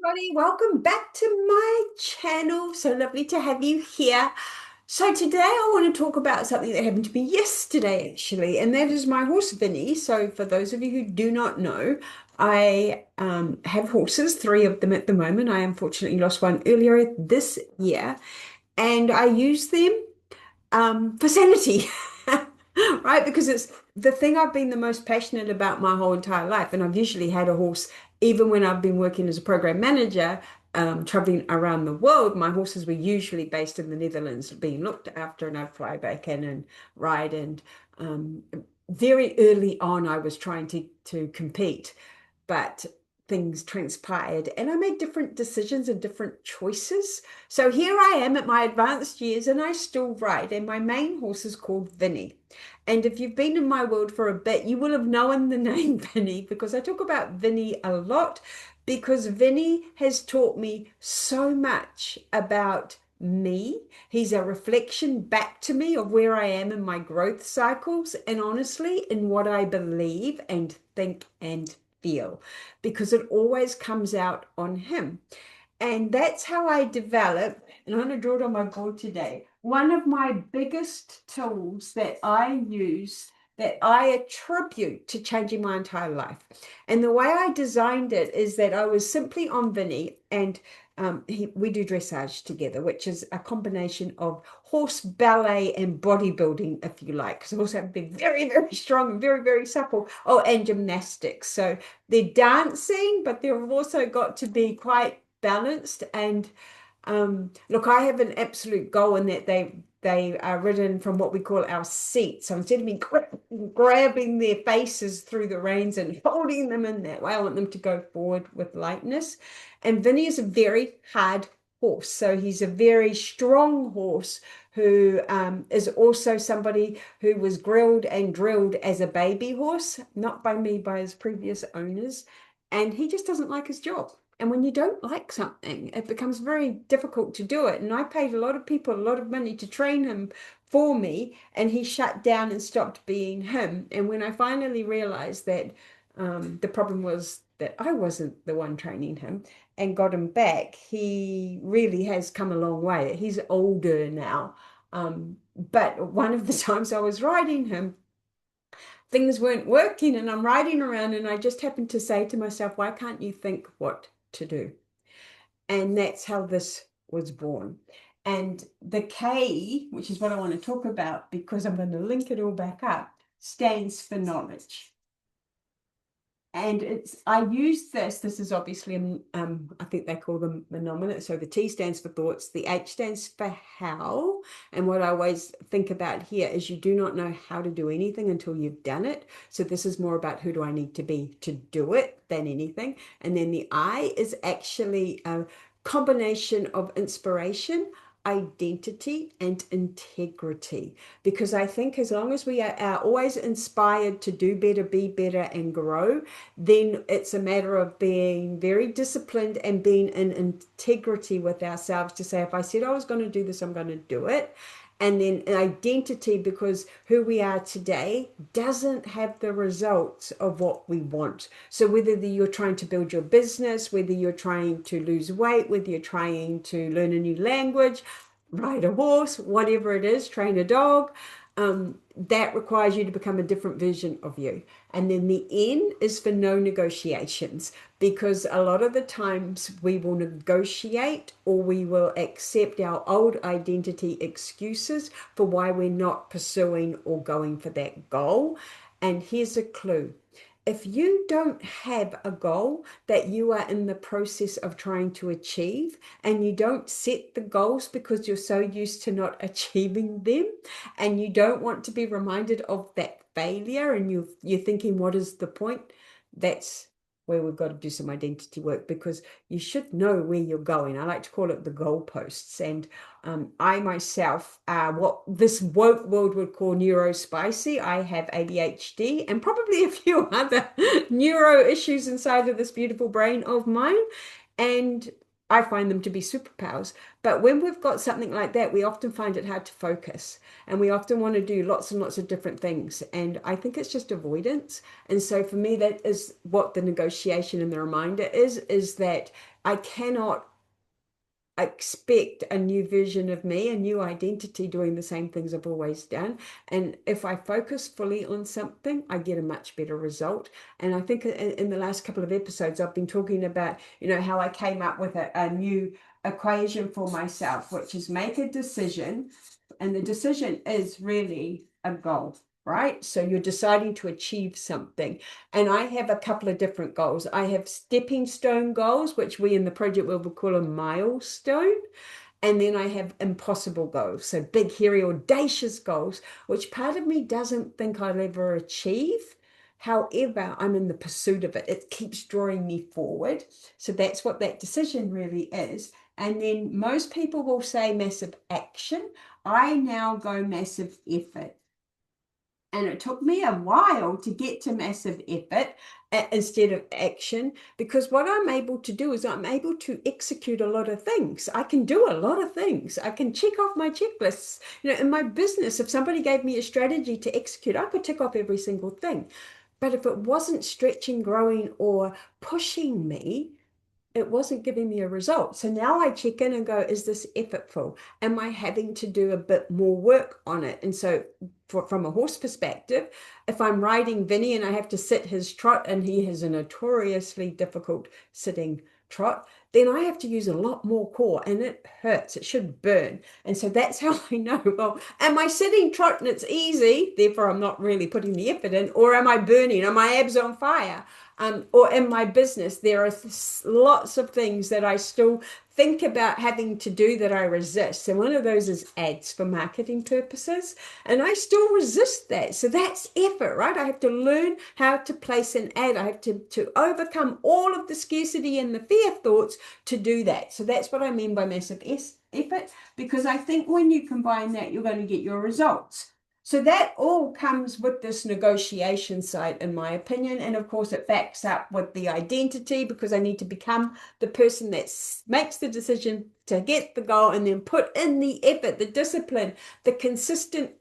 everybody. Welcome back to my channel. So lovely to have you here. So today I want to talk about something that happened to me yesterday, actually, and that is my horse Vinny. So for those of you who do not know, I have horses, three of them at the moment. I unfortunately lost one earlier this year, and I use them for sanity, right? Because it's the thing I've been the most passionate about my whole entire life. And I've usually had a horse, even when I've been working as a program manager, traveling around the world. My horses were usually based in the Netherlands, being looked after, and I'd fly back in and ride. And um, very early on, I was trying to compete, but things transpired and I made different decisions and different choices. So here I am at my advanced years and I still ride, and my main horse is called Vinnie. And if you've been in my world for a bit, you will have known the name Vinnie because I talk about Vinnie a lot because Vinnie has taught me so much about me. He's a reflection back to me of where I am in my growth cycles and honestly in what I believe and think and feel because it always comes out on him. And that's how I develop, and I'm going to draw it on my board today. One of my biggest tools that I use that I attribute to changing my entire life. And the way I designed it is that I was simply on Vinny and we do dressage together, which is a combination of horse ballet and bodybuilding, if you like. Because I also have to be very, very strong and very, very supple. Oh, and gymnastics. So they're dancing, but they've also got to be quite balanced. And look, I have an absolute goal in that they are ridden from what we call our seat. So instead of me grabbing their faces through the reins and holding them in that way, I want them to go forward with lightness. And Vinny is a very hard horse. So he's a very strong horse who is also somebody who was grilled and drilled as a baby horse, not by me, by his previous owners. And he just doesn't like his job. And when you don't like something, it becomes very difficult to do it. And I paid a lot of people a lot of money to train him for me, and he shut down and stopped being him. And when I finally realized that the problem was that I wasn't the one training him and got him back, he really has come a long way. He's older now. But one of the times I was riding him, things weren't working, and I'm riding around, and I just happened to say to myself, why can't you think what to do? And that's how this was born. And the K, which is what I want to talk about because I'm going to link it all back up, stands for knowledge. And I use this is obviously, I think they call them monominate. So the T stands for thoughts, the H stands for how. And what I always think about here is you do not know how to do anything until you've done it. So this is more about who do I need to be to do it than anything. And then the I is actually a combination of inspiration, identity, and integrity. Because I think as long as we are always inspired to do better, be better, and grow, then it's a matter of being very disciplined and being in integrity with ourselves to say, if I said I was going to do this, I'm going to do it. And then an identity, because who we are today doesn't have the results of what we want. So whether you're trying to build your business, whether you're trying to lose weight, whether you're trying to learn a new language, ride a horse, whatever it is, train a dog, that requires you to become a different version of you. And then the N is for no negotiations, because a lot of the times we will negotiate or we will accept our old identity excuses for why we're not pursuing or going for that goal. And here's a clue. If you don't have a goal that you are in the process of trying to achieve, and you don't set the goals because you're so used to not achieving them, and you don't want to be reminded of that failure, and you're thinking, what is the point? That's where we've got to do some identity work, because you should know where you're going. I like to call it the goalposts. And I myself, what this woke world would call neurospicy. I have ADHD and probably a few other neuro issues inside of this beautiful brain of mine. And I find them to be superpowers. But when we've got something like that, we often find it hard to focus and we often want to do lots and lots of different things. And I think it's just avoidance. And so for me, that is what the negotiation and the reminder is that I cannot expect a new version of me, a new identity doing the same things I've always done. And if I focus fully on something, I get a much better result. And I think in the last couple of episodes, I've been talking about, how I came up with a new equation for myself, which is make a decision. And the decision is really a goal. Right? So you're deciding to achieve something. And I have a couple of different goals. I have stepping stone goals, which we in the project world would call a milestone. And then I have impossible goals. So big, hairy, audacious goals, which part of me doesn't think I'll ever achieve. However, I'm in the pursuit of it. It keeps drawing me forward. So that's what that decision really is. And then most people will say massive action. I now go massive effort. And it took me a while to get to massive effort instead of action, because what I'm able to do is I'm able to execute a lot of things. I can do a lot of things. I can check off my checklists. In my business, if somebody gave me a strategy to execute, I could tick off every single thing. But if it wasn't stretching, growing, or pushing me, it wasn't giving me a result. So now I check in and go, is this effortful? Am I having to do a bit more work on it? And so from a horse perspective, if I'm riding Vinnie and I have to sit his trot and he has a notoriously difficult sitting trot, then I have to use a lot more core and it hurts. It should burn. And so that's how I know, well, am I sitting trot and it's easy, therefore I'm not really putting the effort in, or am I burning? Are my abs on fire? Or in my business, there are lots of things that I still think about having to do that I resist. And one of those is ads for marketing purposes. And I still resist that. So that's effort, right? I have to learn how to place an ad. I have to overcome all of the scarcity and the fear thoughts to do that. So that's what I mean by massive effort, because I think when you combine that, you're going to get your results. So that all comes with this negotiation side, in my opinion. And of course, it backs up with the identity, because I need to become the person that makes the decision to get the goal and then put in the effort, the discipline, the consistent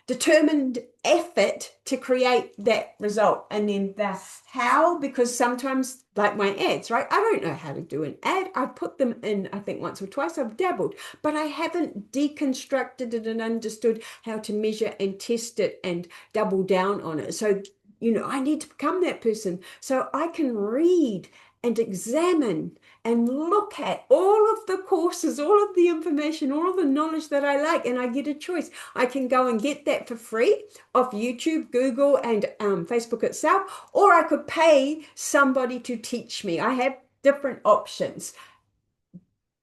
determined effort to create that result. And then the how, because sometimes, like my ads, right? I don't know how to do an ad. I put them in, I think once or twice, I've dabbled, but I haven't deconstructed it and understood how to measure and test it and double down on it. So, I need to become that person so I can read and examine and look at all of the courses, all of the information, all of the knowledge that I like, and I get a choice. I can go and get that for free off YouTube, Google, and Facebook itself, or I could pay somebody to teach me. I have different options,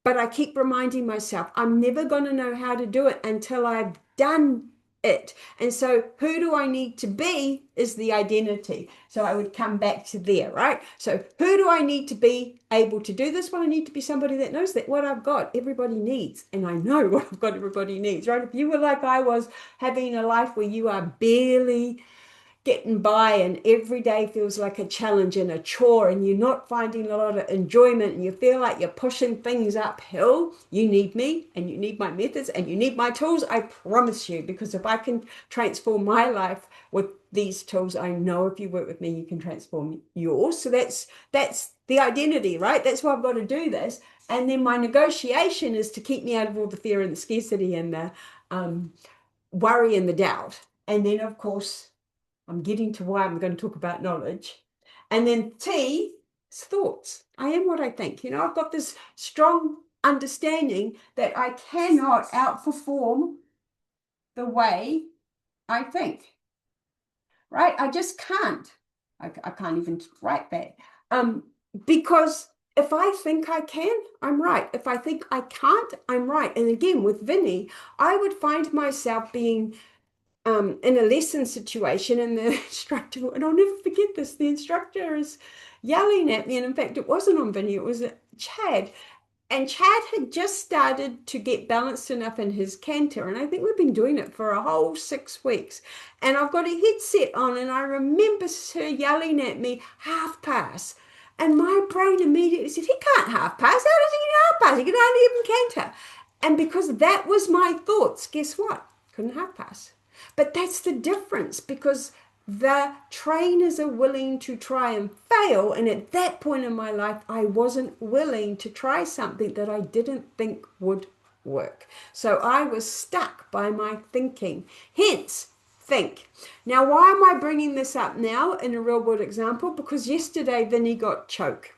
but I keep reminding myself I'm never going to know how to do it until I've done it. And so who do I need to be is the identity. So I would come back to there, right? So who do I need to be able to do this? Well, I need to be somebody that knows that what I've got, everybody needs. And I know what I've got, everybody needs, right? If you were like I was, having a life where you are barely getting by and every day feels like a challenge and a chore and you're not finding a lot of enjoyment and you feel like you're pushing things uphill, you need me and you need my methods and you need my tools, I promise you, because if I can transform my life with these tools, I know if you work with me, you can transform yours. So that's the identity, right? That's why I've got to do this. And then my negotiation is to keep me out of all the fear and the scarcity and the worry and the doubt. And then, of course, I'm getting to why I'm going to talk about knowledge. And then T is thoughts. I am what I think. I've got this strong understanding that I cannot outperform the way I think, right? I just can't. I can't even write that. Because if I think I can, I'm right. If I think I can't, I'm right. And again, with Vinnie, I would find myself being in a lesson situation, and the instructor, and I'll never forget this, the instructor is yelling at me, and in fact it wasn't on Vinny, it was Chad, and Chad had just started to get balanced enough in his canter, and I think we've been doing it for a whole 6 weeks, and I've got a headset on, and I remember her yelling at me, half pass. And my brain immediately said, he can't half pass. How does he half pass? He can hardly even canter. And because that was my thoughts, guess what? Couldn't half pass. But that's the difference, because the trainers are willing to try and fail. And at that point in my life, I wasn't willing to try something that I didn't think would work. So I was stuck by my thinking. Hence, think. Now, why am I bringing this up now in a real world example? Because yesterday Vinny got choke.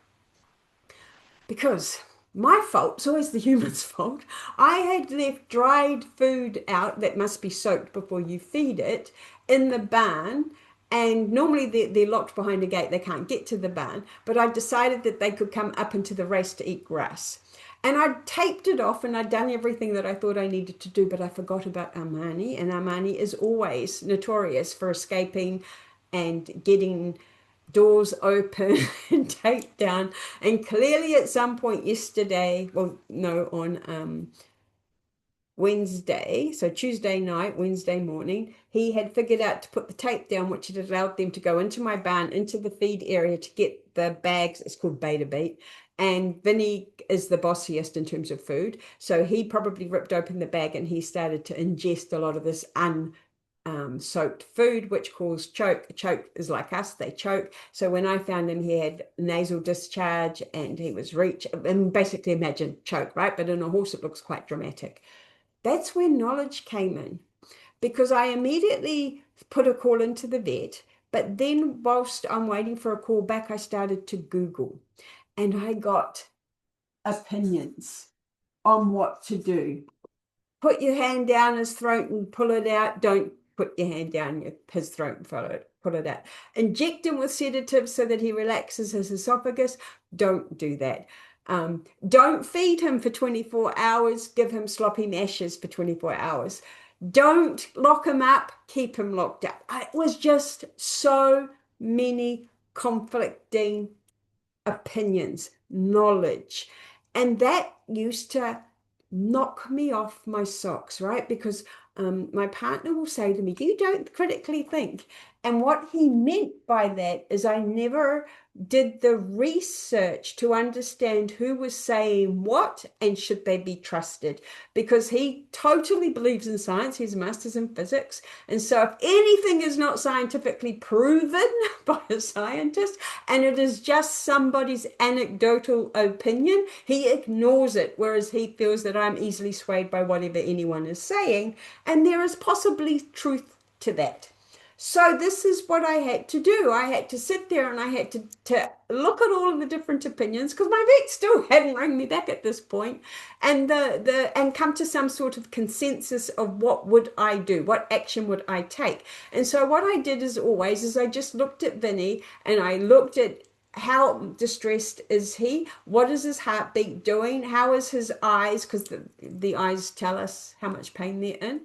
Because my fault, it's always the human's fault. I had left dried food out that must be soaked before you feed it in the barn. And normally they're locked behind a gate, they can't get to the barn. But I decided that they could come up into the race to eat grass. And I'd taped it off and I'd done everything that I thought I needed to do, but I forgot about Armani. And Armani is always notorious for escaping and getting doors open and taped down. And clearly at some point yesterday, well, no, on Wednesday, so Tuesday night, Wednesday morning, he had figured out to put the tape down, which had allowed them to go into my barn, into the feed area to get the bags. It's called beta beat. And Vinny is the bossiest in terms of food. So he probably ripped open the bag and he started to ingest a lot of this soaked food, which caused choke. A choke is like us, they choke. So when I found him, he had nasal discharge and he was and basically imagine choke, right? But in a horse, it looks quite dramatic. That's where knowledge came in, because I immediately put a call into the vet. But then, whilst I'm waiting for a call back, I started to Google and I got opinions on what to do. Put your hand down his throat and pull it out. Don't put your hand down his throat and pull it out. Inject him with sedatives so that he relaxes his esophagus. Don't do that. Don't feed him for 24 hours. Give him sloppy mashes for 24 hours. Don't lock him up. Keep him locked up. It was just so many conflicting opinions, knowledge. And that used to knock me off my socks, right? Because my partner will say to me, you don't critically think. And what he meant by that is I never did the research to understand who was saying what and should they be trusted, because he totally believes in science. He's a master's in physics. And so if anything is not scientifically proven by a scientist and it is just somebody's anecdotal opinion, he ignores it, whereas he feels that I'm easily swayed by whatever anyone is saying. And there is possibly truth to that. So this is what I had to do. I had to sit there and I had to look at all of the different opinions, because my vet still hadn't rang me back at this point, and and come to some sort of consensus of what would I do, what action would I take. And so what I did, as always, is I just looked at Vinny and I looked at how distressed is he? What is his heartbeat doing? How is his eyes? Because the eyes tell us how much pain they're in.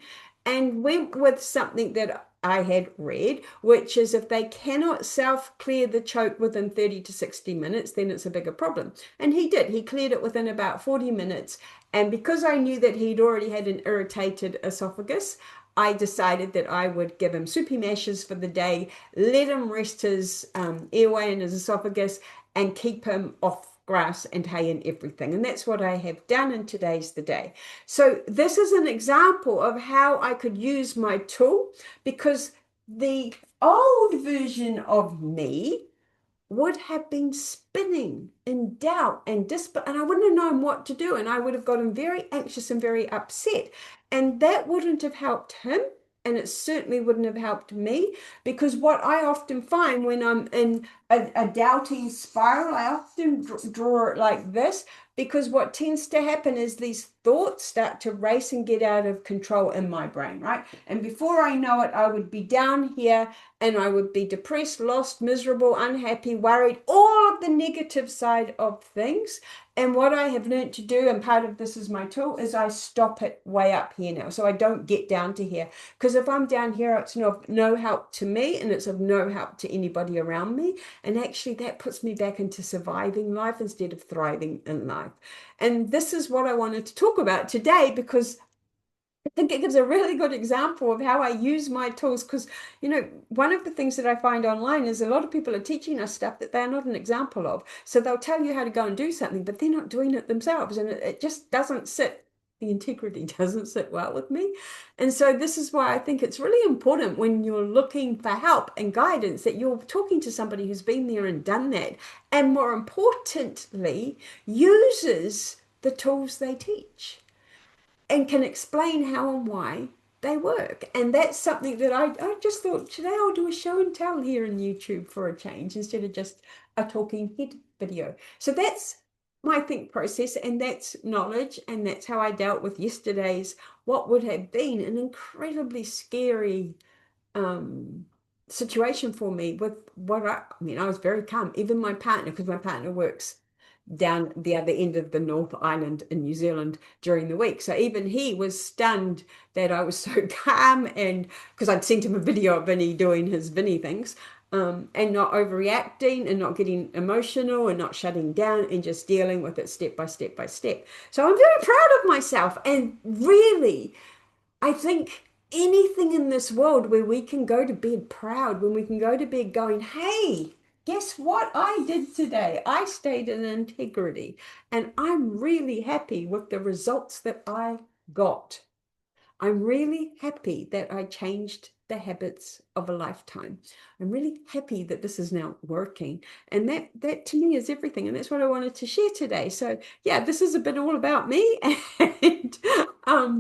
And went with something that I had read, which is if they cannot self-clear the choke within 30 to 60 minutes, then it's a bigger problem. And he did. He cleared it within about 40 minutes. And because I knew that he'd already had an irritated esophagus, I decided that I would give him soupy mashes for the day, let him rest his airway and his esophagus, and keep him off grass and hay and everything. And that's what I have done, and today's the day. So this is an example of how I could use my tool, because the old version of me would have been spinning in doubt and despair, and I wouldn't have known what to do, and I would have gotten very anxious and very upset, and that wouldn't have helped him, and it certainly wouldn't have helped me. Because what I often find when I'm in a doubting spiral, I often draw it like this, because what tends to happen is these thoughts start to race and get out of control in my brain, right? And before I know it, I would be down here and I would be depressed, lost, miserable, unhappy, worried, all of the negative side of things. And what I have learned to do, and part of this is my tool, is I stop it way up here now. So I don't get down to here. Because if I'm down here, it's no help to me, and it's of no help to anybody around me. And actually that puts me back into surviving life instead of thriving in life. And this is what I wanted to talk about today, because think it gives a really good example of how I use my tools because, one of the things that I find online is a lot of people are teaching us stuff that they're not an example of. So they'll tell you how to go and do something, but they're not doing it themselves. And it just doesn't sit, the integrity doesn't sit well with me. And so this is why I think it's really important when you're looking for help and guidance that you're talking to somebody who's been there and done that. And more importantly, uses the tools they teach and can explain how and why they work. And that's something that I just thought today I'll do a show and tell here in YouTube for a change instead of just a talking head video. So that's my think process, and that's knowledge, and that's how I dealt with yesterday's what would have been an incredibly scary um, situation for me with I mean, I was very calm. Even my partner, because my partner works down the other end of the North Island in New Zealand during the week. So even he was stunned that I was so calm, and because I'd sent him a video of Vinnie doing his Vinnie things, and not overreacting and not getting emotional and not shutting down and just dealing with it step by step by step. So I'm very proud of myself, and really I think anything in this world where we can go to bed proud, when we can go to bed going, hey, guess what I did today? I stayed in integrity, and I'm really happy with the results that I got. I'm really happy that I changed the habits of a lifetime. I'm really happy that this is now working. And that to me is everything. And that's what I wanted to share today. So yeah, this is a bit all about me and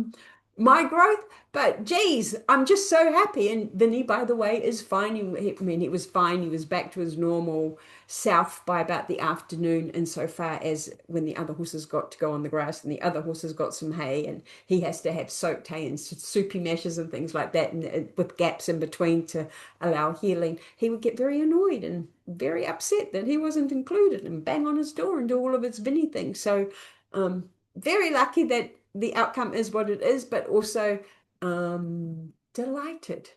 my growth. But geez, I'm just so happy. And Vinny, by the way, is fine. I mean, he was fine. He was back to his normal self by about the afternoon, insofar as when the other horses got to go on the grass and the other horses got some hay, and he has to have soaked hay and soupy meshes and things like that, and with gaps in between to allow healing. He would get very annoyed and very upset that he wasn't included and bang on his door and do all of his Vinny things. So very lucky that the outcome is what it is, but also delighted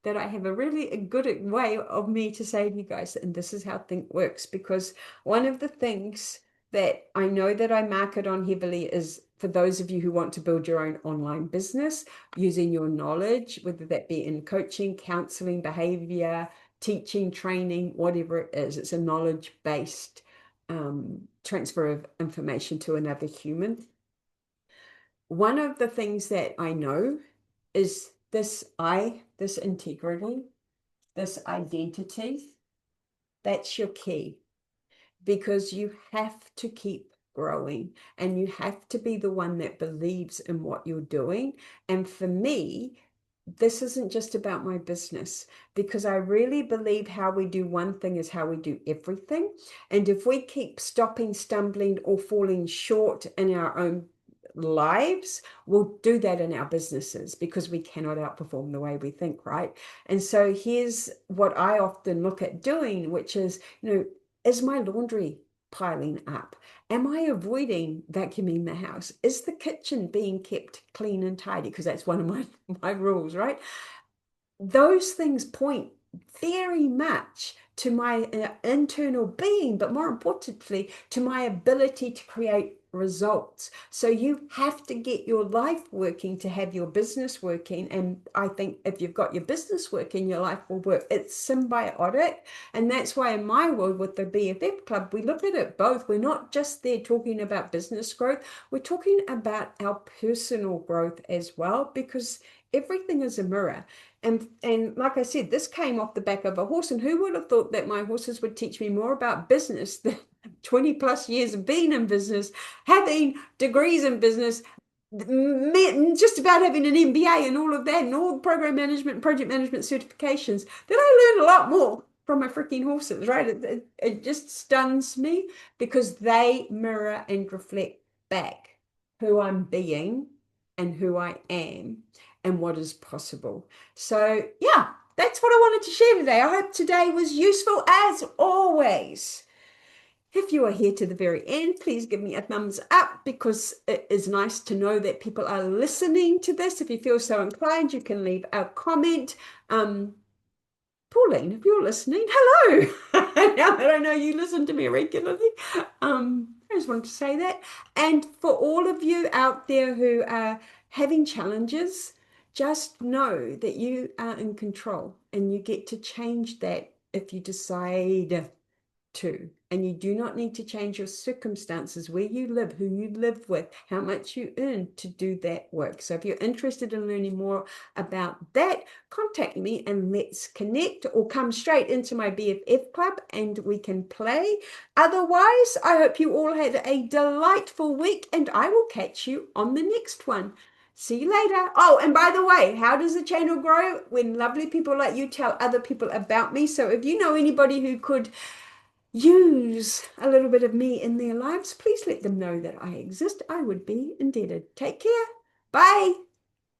that I have a really a good way of me to say to you guys, and this is how Think works. Because one of the things that I know that I market on heavily is for those of you who want to build your own online business using your knowledge, whether that be in coaching, counseling, behavior, teaching, training, whatever it is. It's a knowledge-based transfer of information to another human. One of the things that I know is this integrity, this identity, that's your key, because you have to keep growing and you have to be the one that believes in what you're doing. And for me, this isn't just about my business, because I really believe how we do one thing is how we do everything. And if we keep stopping, stumbling, or falling short in our own lives, we'll do that in our businesses because we cannot outperform the way we think, right? And so here's what I often look at doing, which is, is my laundry piling up? Am I avoiding vacuuming the house? Is the kitchen being kept clean and tidy? Because that's one of my rules, right? Those things point very much to my internal being, but more importantly, to my ability to create results. So you have to get your life working to have your business working. And I think if you've got your business working, your life will work. It's symbiotic. And that's why in my world with the BFF Club, we look at it both. We're not just there talking about business growth. We're talking about our personal growth as well, because everything is a mirror. And like I said, this came off the back of a horse. And who would have thought that my horses would teach me more about business than 20 plus years of being in business, having degrees in business, just about having an MBA and all of that, and all program management and project management certifications, that I learned a lot more from my freaking horses, right? It just stuns me because they mirror and reflect back who I'm being and who I am and what is possible. So yeah, that's what I wanted to share today. I hope today was useful as always. If you are here to the very end, please give me a thumbs up, because it is nice to know that people are listening to this. If you feel so inclined, you can leave a comment. Pauline, if you're listening, hello. Now that I know you listen to me regularly, I just wanted to say that. And for all of you out there who are having challenges, just know that you are in control and you get to change that if you decide to. And you do not need to change your circumstances, where you live, who you live with, how much you earn to do that work. So if you're interested in learning more about that, contact me and let's connect, or come straight into my BFF club and we can play. Otherwise, I hope you all had a delightful week and I will catch you on the next one. See you later. Oh, and by the way, how does the channel grow? When lovely people like you tell other people about me. So if you know anybody who could use a little bit of me in their lives, please let them know that I exist. I would be indebted. Take care. Bye.